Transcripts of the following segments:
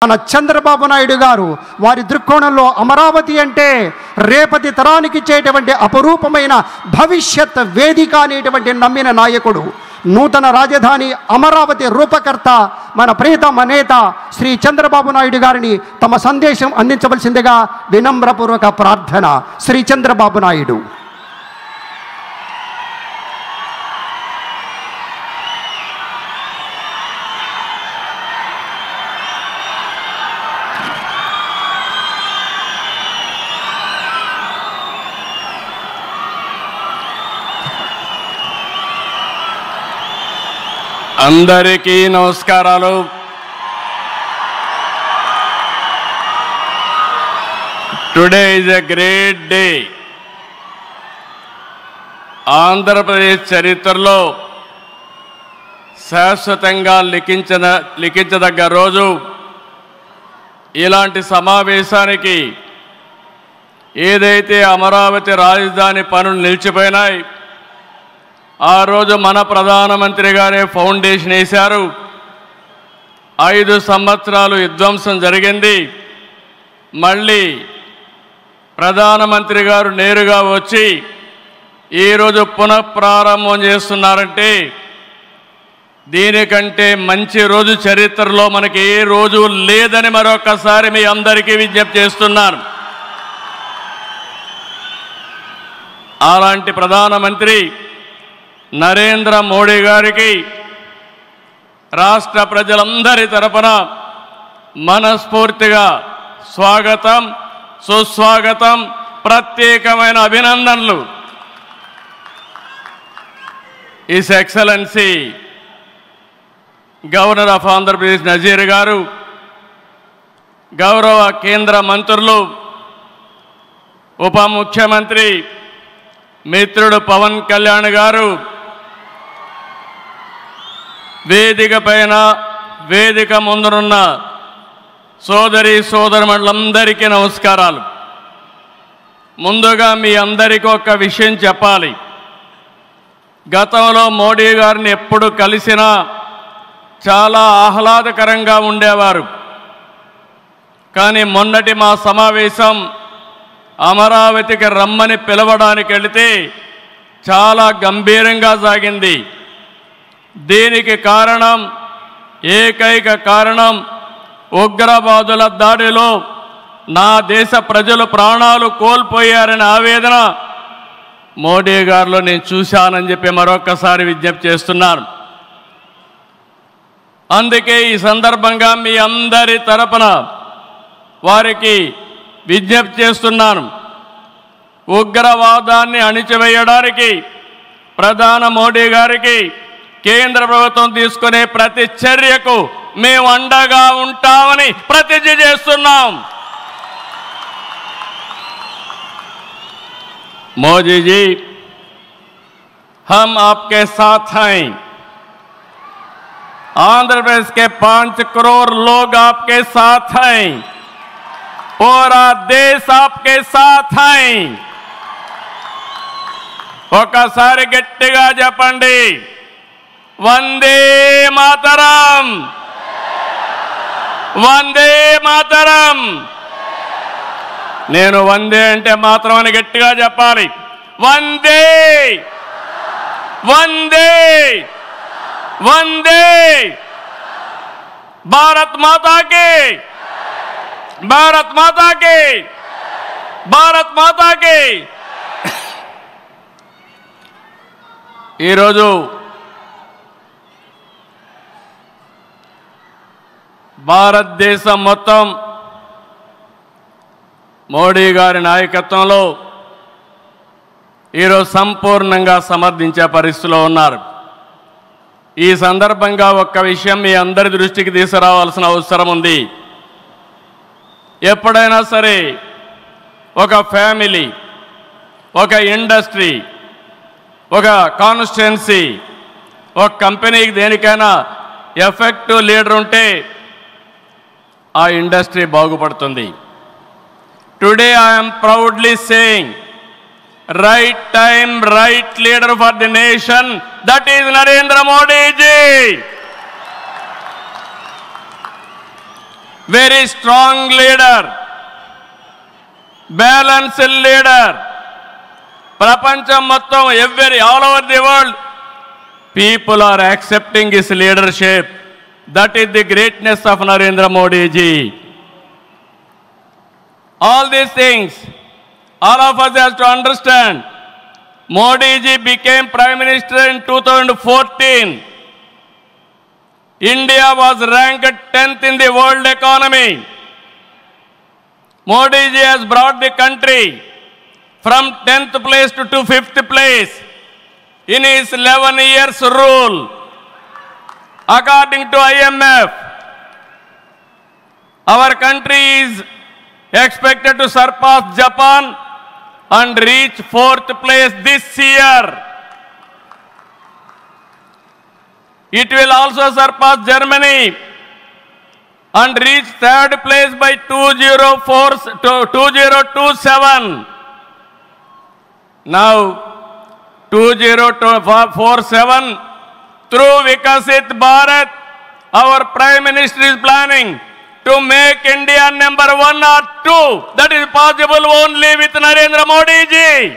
మన చంద్రబాబు నాయుడు గారు వారి దృక్కోణంలో అమరావతి అంటే రేపటి తరానికి ఇచ్చేటువంటి అపరూపమైన భవిష్యత్ వేదిక అనేటువంటి నమ్మిన నాయకుడు. నూతన రాజధాని అమరావతి రూపకర్త మన ప్రియతమ నేత శ్రీ చంద్రబాబు నాయుడు గారిని తమ సందేశం అందించవలసిందిగా వినమ్రపూర్వక ప్రార్థన. శ్రీ చంద్రబాబు నాయుడు. అందరికీ నమస్కారాలు. Today is a great day. Andhra Pradesh చరిత్రలో శాశ్వతంగా లిఖించదగ్గ రోజు. ఇలాంటి సమావేశానికి ఏదైతే అమరావతి రాజధాని పనులు నిలిచిపోయినాయి, ఆ రోజు మన ప్రధానమంత్రి గారే ఫౌండేషన్ వేశారు. 5 సంవత్సరాలు విధ్వంసం జరిగింది. మళ్ళీ ప్రధానమంత్రి గారు నేరుగా వచ్చి ఈరోజు పునఃప్రారంభం చేస్తున్నారంటే దీనికంటే మంచి రోజు చరిత్రలో మనకి ఏ రోజు లేదని మరొకసారి మీ అందరికీ విజ్ఞప్తి చేస్తున్నాను. అలాంటి ప్రధానమంత్రి నరేంద్ర మోడీ గారికి రాష్ట్ర ప్రజలందరి తరపున మనస్ఫూర్తిగా స్వాగతం, సుస్వాగతం, ప్రత్యేకమైన అభినందనలు. His excellency governor of Andhra Pradesh Nazeer గారు, గౌరవ కేంద్ర మంత్రులు, ఉప ముఖ్యమంత్రి మిత్రుడు పవన్ కళ్యాణ్ గారు, వేదిక పైన వేదిక ముందునున్న సోదరి సోదరులందరికీ నమస్కారాలు. ముందుగా మీ అందరికీ ఒక విషయం చెప్పాలి. గతంలో మోడీ గారిని ఎప్పుడు కలిసినా చాలా ఆహ్లాదకరంగా ఉండేవారు. కానీ మొన్నటి మా సమావేశం అమరావతికి రమ్మని పిలవడానికి వెళితే చాలా గంభీరంగా సాగింది. దీనికి కారణం, ఏకైక కారణం, ఉగ్రవాదుల దాడిలో నా దేశ ప్రజలు ప్రాణాలు కోల్పోయారనే ఆవేదన మోడీ గారిలో నేను చూశానని చెప్పి మరొకసారి విజ్ఞప్తి చేస్తున్నాను. అందుకే ఈ సందర్భంగా మీ అందరి తరపున వారికి విజ్ఞప్తి చేస్తున్నాను. ఉగ్రవాదాన్ని అణిచివేయడానికి ప్రధాని మోడీ గారికి కేంద్ర ప్రభుత్వం తీసుకునే ప్రతి చర్యకు మేము అండగా ఉంటామని ప్రతిజ్ఞ చేస్తున్నాం. మోదీ जी, हम आपके साथ हैं. आंध्र प्रदेश के 5 करोड़ लोग आपके साथ हैं. पूरा देश आपके साथ हैं. ఒకసారి గట్టిగా చెప్పండి, వందే మాతరం, వందే మాతరం. నేను వందే అంటే మాత్రం అని గట్టిగా చెప్పాలి. వందే, వందే, వందే. భారత్ మాతాకి, భారత్ మాతాకి, భారత్ మాతాకి. ఈరోజు భారతదేశం మొత్తం మోడీ గారి నాయకత్వంలో ఈరోజు సంపూర్ణంగా సమర్థించే పరిస్థితిలో ఉన్నారు. ఈ సందర్భంగా ఒక్క విషయం మీ అందరి దృష్టికి తీసుకురావాల్సిన అవసరం ఉంది. ఎప్పుడైనా సరే ఒక ఫ్యామిలీ, ఒక ఇండస్ట్రీ, ఒక కాన్స్టిట్యుయెన్సీ, ఒక కంపెనీకి దేనికైనా ఎఫెక్టివ్ లీడర్ ఉంటే ఆ ఇండస్ట్రీ బాగుపడుతుంది. Today I'm proudly saying, right time, right leader for the nation, that is Narendra Modi ji. very strong leader, balanced leader. Prapancham mottam, all over the world, people are accepting his leadership. That is the greatness of Narendra Modi ji. All these things, all of us have to understand. Modi ji became Prime Minister in 2014. India was ranked 10th in the world economy. Modi ji has brought the country from 10th place to 5th place in his 11 years rule. According to IMF, our country is expected to surpass Japan and reach 4th place this year. It will also surpass Germany and reach 3rd place by 2027. Now, 2047, through Vikasit Bharat, our Prime Minister is planning to make India number 1 or 2. That is possible only with Narendra Modi ji.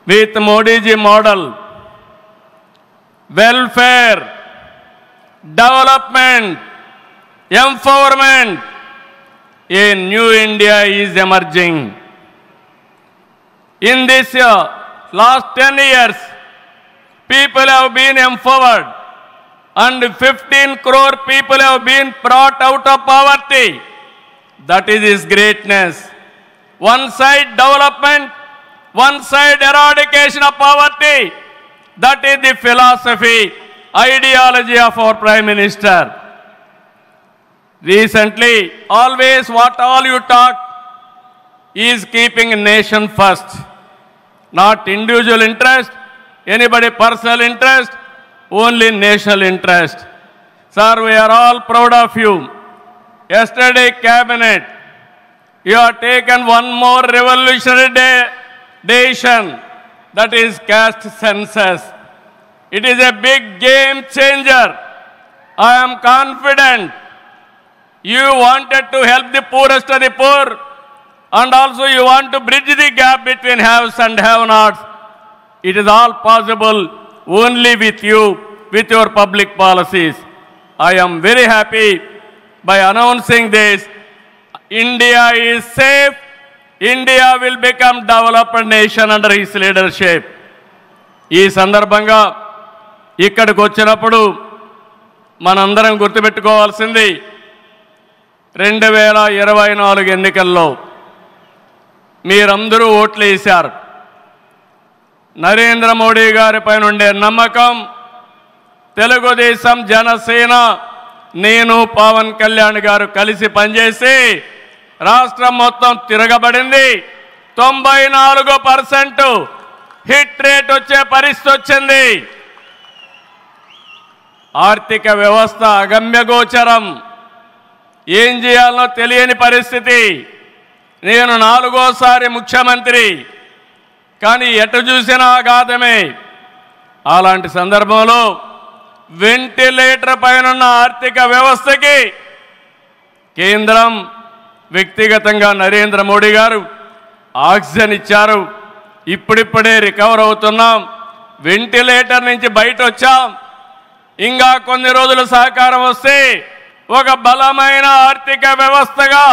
With Modi ji model, welfare, development, empowerment, a new India is emerging. In this last 10 years, people have been empowered and 15 crore people have been brought out of poverty. That is his greatness. One side development, one side eradication of poverty. That is the philosophy, ideology of our Prime Minister. Recently, always what all you talk is keeping nation first. Not individual interest, anybody personal interest, only national interest. Sir, we are all proud of you. Yesterday, Cabinet, you have taken one more revolutionary decision, that is caste census. It is a big game changer. I am confident you wanted to help the poorest of the poor, and also you want to bridge the gap between haves and have-nots. It is all possible only with you, with your public policies. I am very happy by announcing this. India is safe. India will become developed nation under his leadership. ఈ సందర్భంగా ఇక్కడికి వచ్చినప్పుడు మనందరం గుర్తుపెట్టుకోవాల్సింది 2024 ఎన్నికల్లో మీరందరూ ఓట్లు వేశారు. నరేంద్ర మోడీ గారి పైన ఉండే నమ్మకం, తెలుగుదేశం, జనసేన, నేను, పవన్ కళ్యాణ్ గారు కలిసి పనిచేసి రాష్ట్రం మొత్తం తిరగబడింది. 94% హిట్ రేట్ వచ్చే పరిస్థితి వచ్చింది. ఆర్థిక వ్యవస్థ అగమ్యగోచరం, ఏం చేయాలనో తెలియని పరిస్థితి. నేను 4వసారి ముఖ్యమంత్రి, కానీ ఎటు చూసినా ఆఘాతమే. అలాంటి సందర్భంలో వెంటిలేటర్ పైన ఆర్థిక వ్యవస్థకి కేంద్రం వ్యక్తిగతంగా నరేంద్ర మోడీ గారు ఆక్సిజన్ ఇచ్చారు. ఇప్పుడిప్పుడే రికవర్ అవుతున్నాం, వెంటిలేటర్ నుంచి బయట వచ్చాం. ఇంకా కొన్ని రోజులు సహకారం వస్తే ఒక బలమైన ఆర్థిక వ్యవస్థగా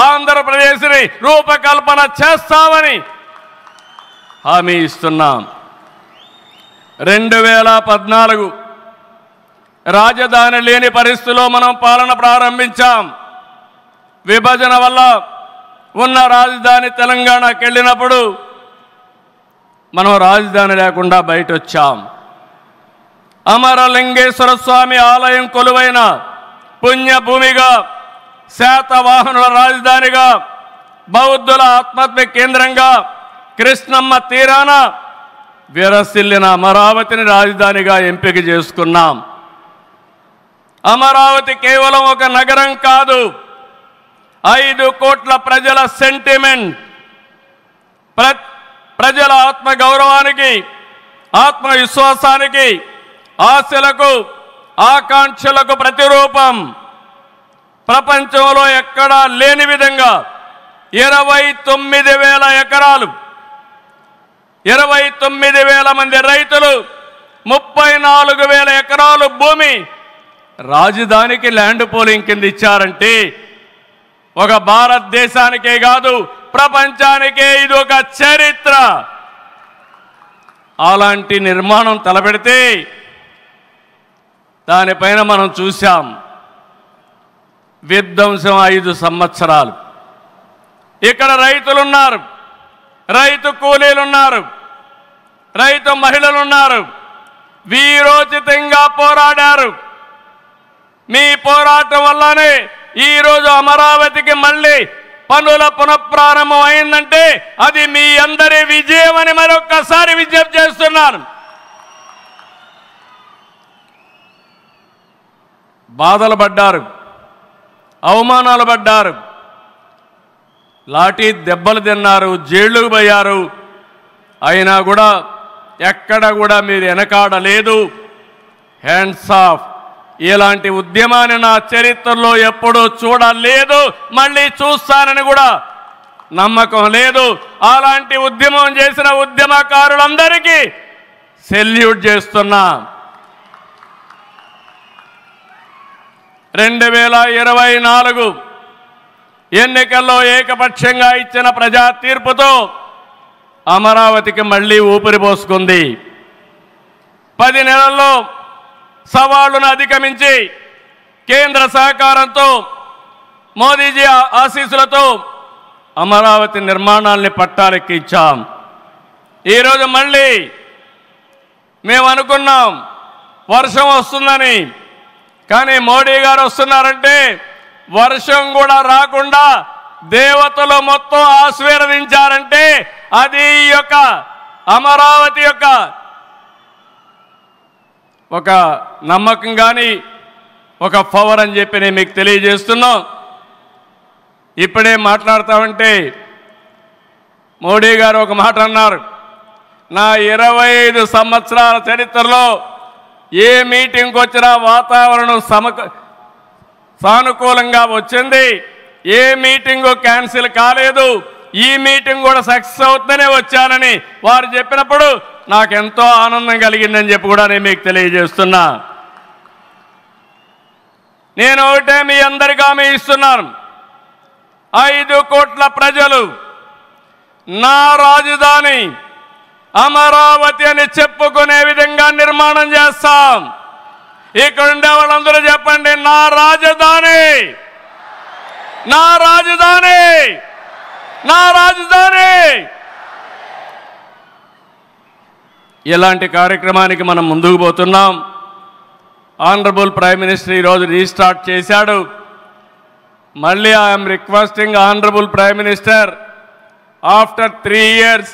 ఆంధ్రప్రదేశ్ని రూపకల్పన చేస్తామని హామీ ఇస్తున్నాం. 2014 రాజధాని లేని పరిస్థితిలో మనం పాలన ప్రారంభించాం. విభజన వల్ల ఉన్న రాజధాని తెలంగాణకి వెళ్ళినప్పుడు మనం రాజధాని లేకుండా బయట వచ్చాం. అమరలింగేశ్వర స్వామి ఆలయం కొలువైన పుణ్యభూమిగా, శాతవాహనుల రాజధానిగా, బౌద్ధుల ఆత్మహత్య కేంద్రంగా, కృష్ణమ్మ తీరాన విరసిల్లిన అమరావతిని రాజధానిగా ఎంపిక చేసుకున్నాం. అమరావతి కేవలం ఒక నగరం కాదు, 5 కోట్ల ప్రజల సెంటిమెంట్. ప్రజల ఆత్మ గౌరవానికి, ఆత్మవిశ్వాసానికి, ఆశలకు ఆకాంక్షలకు ప్రతిరూపం. ప్రపంచంలో ఎక్కడా లేని విధంగా 29,000 ఎకరాలు, 29,000 మంది రైతులు, 34,000 ఎకరాలు భూమి రాజధానికి ల్యాండ్ పూలింగ్ కింద ఇచ్చారంటే ఒక భారతదేశానికే కాదు ప్రపంచానికే ఇది ఒక చరిత్ర. అలాంటి నిర్మాణం తలపెడితే దానిపైన మనం చూశాం విధ్వంసం 5 సంవత్సరాలు. ఇక్కడ రైతులున్నారు, రైతు కూలీలున్నారు, రైతు మహిళలున్నారు, వీరోచితంగా పోరాడారు. మీ పోరాటం వల్లనే ఈరోజు అమరావతికి మళ్ళీ పనుల పునఃప్రారంభం అయిందంటే అది మీ అందరి విజయం అని మరొక్కసారి విజ్ఞప్తి చేస్తున్నాను. బాధలు పడ్డారు, అవమానాలు పడ్డారు, లాఠీ దెబ్బలు తిన్నారు, జైళ్ళకు పోయారు. అయినా కూడా ఎక్కడ కూడా మీరు వెనకాడలేదు. Hands of. ఇలాంటి ఉద్యమాన్ని నా చరిత్రలో ఎప్పుడూ చూడలేదు, మళ్ళీ చూస్తానని కూడా నమ్మకం లేదు. అలాంటి ఉద్యమం చేసిన ఉద్యమకారులందరికీ సెల్యూట్ చేస్తున్నా. 2024 ఎన్నికల్లో ఏకపక్షంగా ఇచ్చిన ప్రజా తీర్పుతో అమరావతికి మళ్ళీ ఊపిరి పోసుకుంది. 10 నెలల్లో సవాళ్లను అధిగమించి కేంద్ర సహకారంతో మోదీజీ ఆశీస్సులతో అమరావతి నిర్మాణాల్ని పట్టాలెక్కించాం. ఈరోజు మళ్ళీ మేము అనుకున్నాం వర్షం వస్తుందని, కానీ మోడీ గారు వస్తున్నారంటే వర్షం కూడా రాకుండా దేవతలు మొత్తం ఆశీర్వదించారంటే అది ఈ యొక్క అమరావతి యొక్క ఒక నమ్మకం కానీ ఒక పవర్ అని చెప్పి నేను మీకు తెలియజేస్తున్నాం. ఇప్పుడే మాట్లాడతామంటే మోడీ గారు ఒక మాట అన్నారు, నా 25 సంవత్సరాల చరిత్రలో ఏ మీటింగ్కి వచ్చినా వాతావరణం సానుకూలంగా వచ్చింది, ఏ మీటింగు క్యాన్సిల్ కాలేదు, ఈ మీటింగ్ కూడా సక్సెస్ అవుతుందనే వచ్చానని వారు చెప్పినప్పుడు నాకెంతో ఆనందం కలిగిందని చెప్పి కూడా నేను మీకు తెలియజేస్తున్నా. నేను ఒకటే మీ అందరికీ హామీ ఇస్తున్నాను, 5 కోట్ల ప్రజలు నా రాజధాని అమరావతి అని చెప్పుకునే విధంగా నిర్మాణం చేస్తాం. ఇక్కడ ఉండే వాళ్ళందరూ చెప్పండి, నా రాజధాని, నా రాజధాని, నా రాజధాని. ఇలాంటి కార్యక్రమానికి మనం ముందుకు పోతున్నాం. ఆనరబుల్ ప్రైమ్ మినిస్టర్ ఈరోజు రీస్టార్ట్ చేశాడు. మళ్ళీ I'm requesting honourable prime minister, after 3 years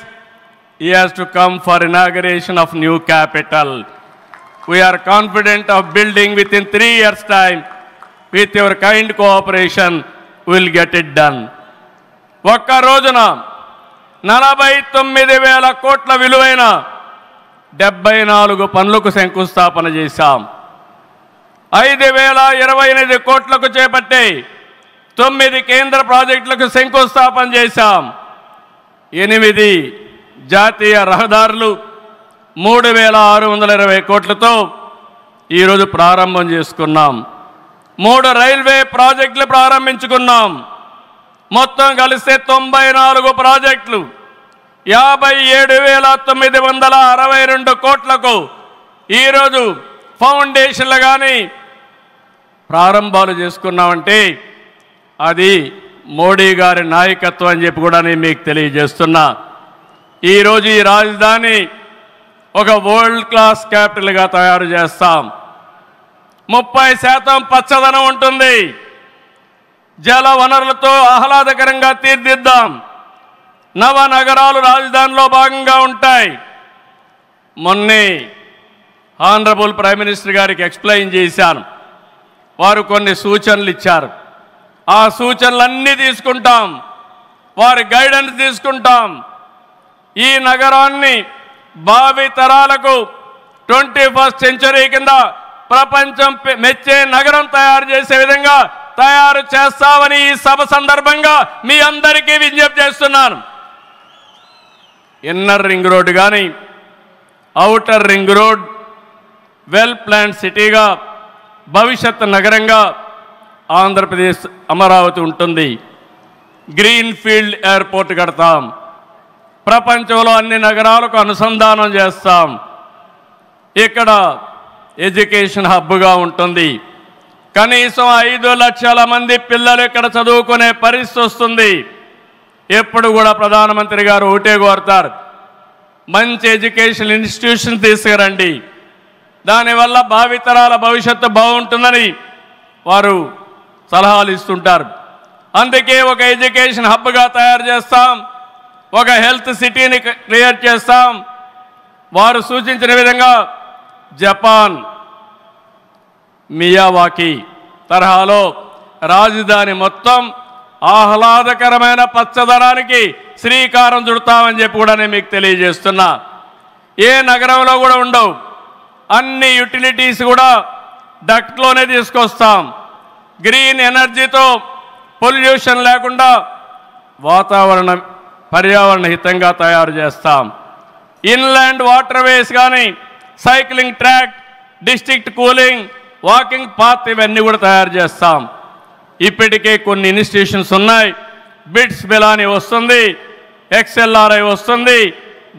he has to come for inauguration of new capital. We are confident of building within 3 years time. With your kind cooperation we will get it done. ఒక్క రోజున 49,000 కోట్ల విలువైన 74 పనులకు శంకుస్థాపన చేశాం. 5,028 కోట్లకు చేపట్టి 9 కేంద్ర ప్రాజెక్టులకు శంకుస్థాపన చేశాం. 8 జాతీయ రహదారులు 3,620 కోట్లతో ఈరోజు ప్రారంభం చేసుకున్నాం. 3 రైల్వే ప్రాజెక్టులు ప్రారంభించుకున్నాం. మొత్తం కలిస్తే 94 ప్రాజెక్టులు 57,962 కోట్లకు ఈరోజు ఫౌండేషన్లు కానీ ప్రారంభాలు చేసుకున్నామంటే అది మోడీ గారి నాయకత్వం అని చెప్పి కూడా నేను మీకు తెలియజేస్తున్నా. ఈరోజు ఈ రాజధాని ఒక వరల్డ్ క్లాస్ క్యాపిటల్గా తయారు చేస్తాం. 30% పచ్చదనం ఉంటుంది. జల వనరులతో ఆహ్లాదకరంగా తీర్చిదిద్దాం. నవనగరాలు రాజధానిలో భాగంగా ఉంటాయి. మొన్నే ఆనరబుల్ ప్రైమ్ మినిస్టర్ గారికి ఎక్స్ప్లెయిన్ చేశాను. వారు కొన్ని సూచనలు ఇచ్చారు. ఆ సూచనలన్నీ తీసుకుంటాం, వారి గైడెన్స్ తీసుకుంటాం. ఈ నగరాన్ని భావి తరాలకు 21st సెంచరీ కింద ప్రపంచం మెచ్చే నగరం తయారు చేసే విధంగా తయారు చేస్తామని ఈ సభ సందర్భంగా మీ అందరికీ విజ్ఞప్తి చేస్తున్నాను. ఇన్నర్ రింగ్ రోడ్ కానీ outer ring road well plan సిటీగా భవిష్యత్ నగరంగా ఆంధ్రప్రదేశ్ అమరావతి ఉంటుంది. గ్రీన్ ఫీల్డ్ ఎయిర్పోర్ట్ కడతాం. ప్రపంచంలో అన్ని నగరాలకు అనుసంధానం చేస్తాం. ఇక్కడ ఎడ్యుకేషన్ హబ్గా ఉంటుంది. కనీసం 5 లక్షల మంది పిల్లలు ఇక్కడ చదువుకునే పరిస్థితి వస్తుంది. ఎప్పుడు కూడా ప్రధానమంత్రి గారు ఒకటే కోరుతారు, మంచి ఎడ్యుకేషన్ ఇన్స్టిట్యూషన్ తీసుకురండి, దానివల్ల భావితరాల భవిష్యత్తు బాగుంటుందని వారు సలహాలు ఇస్తుంటారు. అందుకే ఒక ఎడ్యుకేషన్ హబ్గా తయారు చేస్తాం, ఒక హెల్త్ సిటీని క్రియేట్ చేస్తాం. వారు సూచించిన విధంగా జపాన్ మియావాకి తరహాలో రాజధాని మొత్తం ఆహ్లాదకరమైన పచ్చదనానికి శ్రీకారం చుడతామని చెప్పి కూడా నేను మీకు తెలియజేస్తున్నా. ఏ నగరంలో కూడా ఉండవు, అన్ని యుటిలిటీస్ కూడా డక్ట్లోనే తీసుకొస్తాం. గ్రీన్ ఎనర్జీతో పొల్యూషన్ లేకుండా వాతావరణం పర్యావరణ హితంగా తయారు చేస్తాం. ఇన్లాండ్ వాటర్వేస్ కానీ cycling track, district cooling, walking path ఇవన్నీ కూడా తయారు చేస్తాం. ఇప్పటికే కొన్ని ఇన్స్టిట్యూషన్స్ ఉన్నాయి. బిట్స్ బిలాని వస్తుంది, XLRI వస్తుంది,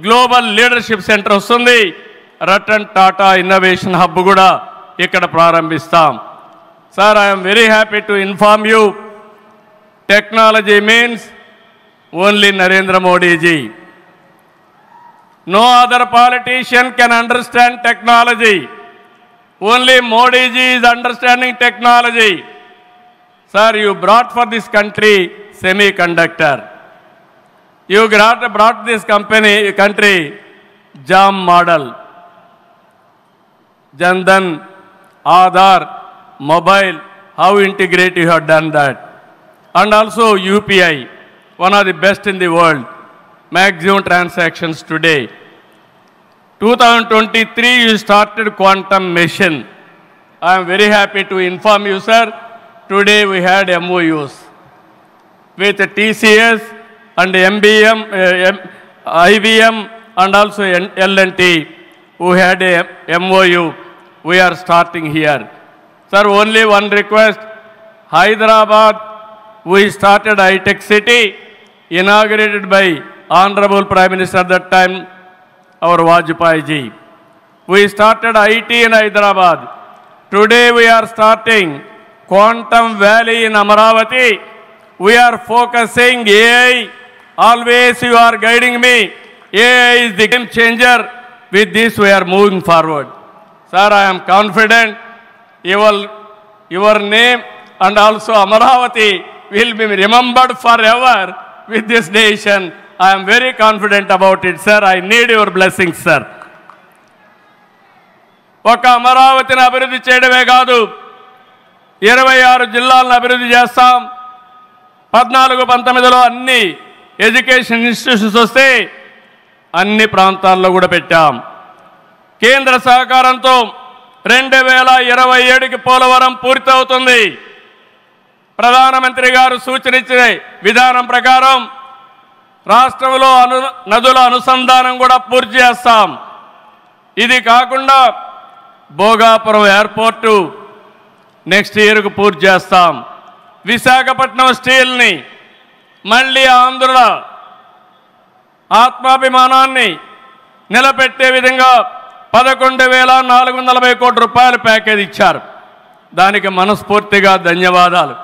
గ్లోబల్ లీడర్షిప్ సెంటర్ వస్తుంది, రతన్ టాటా ఇన్నోవేషన్ హబ్ కూడా ఇక్కడ ప్రారంభిస్తాం. Sir, I'm very happy to inform you, technology means only Narendra Modiji. No other politician can understand technology. Only Modi ji is understanding technology. Sir, you brought for this country semiconductor. You brought this country JAM model. Jandan, Aadhaar, mobile, how integrate you have done that. And also UPI, one of the best in the world. Maximum transactions today. 2023 you started quantum mission. I am very happy to inform you, sir. Today we had MOUs with TCS and MBM, IBM and also L&T who had a MOU. We are starting here. Sir, only one request. Hyderabad, we started high-tech city inaugurated by Honorable Prime Minister at that time, our Vajpayee ji. We started IT in Hyderabad. Today we are starting Quantum Valley in Amaravati. We are focusing AI. Always you are guiding me. AI is the game changer. With this we are moving forward. Sir, I am confident your name and also Amaravati will be remembered forever with this nation. I am very confident about it, sir. I need your blessings, sir. ఒక అమరావతిని అభివృద్ధి చేయడమే కాదు, 26 జిల్లాలను అభివృద్ధి చేస్తాం. 14-19లో అన్ని education institutions వస్తే అన్ని ప్రాంతాల్లో కూడా పెట్టాం. కేంద్ర సహకారంతో 2027కి పోలవరం పూర్తవుతుంది. ప్రధానమంత్రి గారు సూచన ఇచ్చిన విధానం ప్రకారం రాష్ట్రంలో నదుల అనుసంధానం కూడా పూర్తి చేస్తాం. ఇది కాకుండా భోగాపురం ఎయిర్పోర్టు నెక్స్ట్ ఇయర్కు పూర్తి చేస్తాం. విశాఖపట్నం స్టీల్ని మళ్ళీ ఆంధ్రుల ఆత్మాభిమానాన్ని నిలబెట్టే విధంగా 11,440 కోట్ల రూపాయల ప్యాకేజ్ ఇచ్చారు. దానికి మనస్ఫూర్తిగా ధన్యవాదాలు.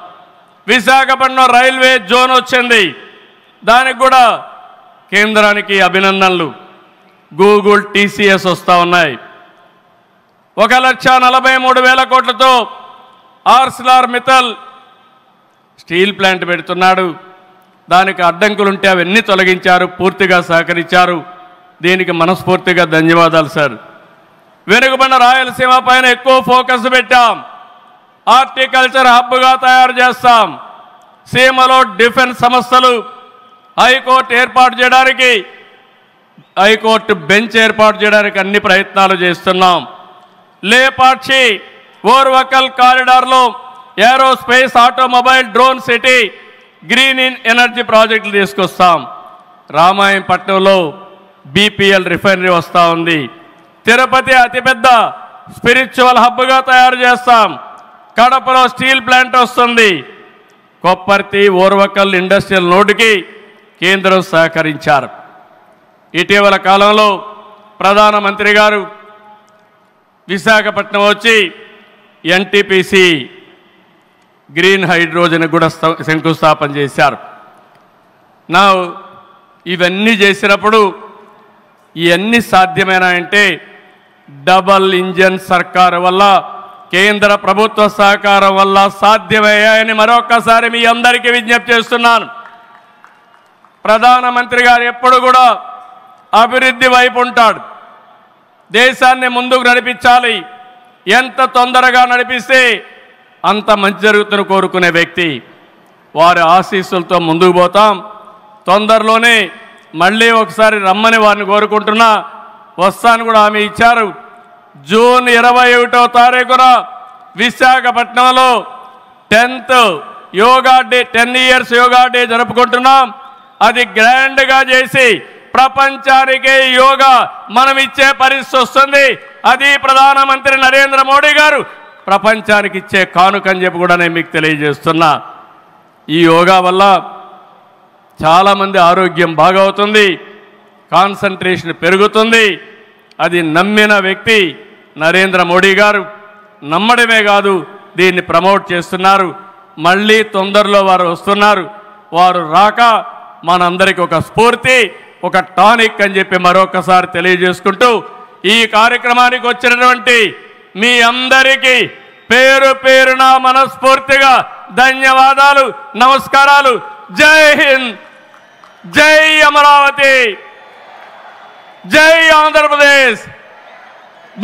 విశాఖపట్నం రైల్వే జోన్ వచ్చింది, దానికి కూడా కేంద్రానికి అభినందనలు. గూగుల్, TCS వస్తూ ఉన్నాయి. 1,43,000 కోట్లతో ArcelorMittal స్టీల్ ప్లాంట్ పెడుతున్నాడు. దానికి అడ్డంకులుంటే అవన్నీ తొలగించారు, పూర్తిగా సహకరించారు. దీనికి మనస్ఫూర్తిగా ధన్యవాదాలు సార్. వెనుకబడిన రాయలసీమ పైన ఎక్కువ ఫోకస్ పెట్టాం. హార్టికల్చర్ హబ్గా తయారు చేస్తాం. సీమలో డిఫెన్స్ సంస్థలు, హైకోర్టు ఏర్పాటు చేయడానికి, హైకోర్టు బెంచ్ ఏర్పాటు చేయడానికి అన్ని ప్రయత్నాలు చేస్తున్నాం. లేపాక్షి ఓర్వకల్ కారిడార్లో aerospace, automobile, drone city, green energy ప్రాజెక్టులు తీసుకొస్తాం. రామాయంపట్నంలో బీపీఎల్ రిఫైనరీ వస్తూ ఉంది. తిరుపతి అతిపెద్ద స్పిరిచువల్ హబ్గా తయారు చేస్తాం. కడపలో స్టీల్ ప్లాంట్ వస్తుంది. కొప్పర్తి, ఓర్వకల్ ఇండస్ట్రియల్ నోడ్కి కేంద్రం సహకరించారు. ఇటీవల కాలంలో ప్రధానమంత్రి గారు విశాఖపట్నం వచ్చి ఎన్టీపీసీ గ్రీన్ హైడ్రోజన్ కూడా శంకుస్థాపన చేశారు. నా ఇవన్నీ చేసినప్పుడు ఇవన్నీ సాధ్యమేనా డబల్ ఇంజన్ సర్కారు వల్ల, కేంద్ర ప్రభుత్వ సహకారం వల్ల సాధ్యమయ్యాయని మరొక్కసారి మీ అందరికీ విజ్ఞప్తి చేస్తున్నాను. ప్రధానమంత్రి గారు ఎప్పుడు కూడా అభివృద్ధి వైపు ఉంటాడు. దేశాన్ని ముందుకు నడిపించాలి. ఎంత తొందరగా నడిపిస్తే అంత మంచి జరుగుతున్న కోరుకునే వ్యక్తి. వారి ఆశీస్సులతో ముందుకు పోతాం. తొందరలోనే మళ్ళీ ఒకసారి రమ్మని వారిని కోరుకుంటున్నా. వస్తాను కూడా హామీ ఇచ్చారు. జూన్ 21వ తారీఖున విశాఖపట్నంలో 10th yoga day, 10 years yoga day జరుపుకుంటున్నాం. అది గ్రాండ్గా చేసి ప్రపంచానికి యోగా మనం ఇచ్చే పరిస్థితి వస్తుంది. అది ప్రధానమంత్రి నరేంద్ర మోడీ గారు ప్రపంచానికి ఇచ్చే కానుకని చెప్పి కూడా నేను మీకు తెలియజేస్తున్నా. ఈ యోగా వల్ల చాలామంది ఆరోగ్యం బాగవుతుంది, కాన్సంట్రేషన్ పెరుగుతుంది. అది నమ్మిన వ్యక్తి నరేంద్ర మోడీ గారు. నమ్మడమే కాదు, దీన్ని ప్రమోట్ చేస్తున్నారు. మళ్ళీ తొందరలో వారు వస్తున్నారు. వారు రాక మనందరికీ ఒక స్ఫూర్తి, ఒక టానిక్ అని చెప్పి మరొకసారి తెలియజేసుకుంటూ ఈ కార్యక్రమానికి వచ్చినటువంటి మీ అందరికీ పేరు పేరున మనస్ఫూర్తిగా ధన్యవాదాలు, నమస్కారాలు. జై హింద్, జై అమరావతి, జై ఆంధ్రప్రదేశ్.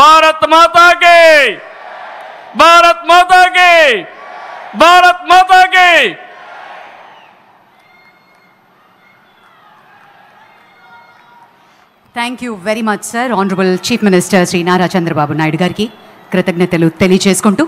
భారత్ మాతా కి, భారత్ మాతా కి, భారత్ మాతా కి. Thank you very much sir. Honourable chief minister Shri Nara Chandrababu Naidu గారికి కృతజ్ఞతలు తెలియజేసుకుంటూ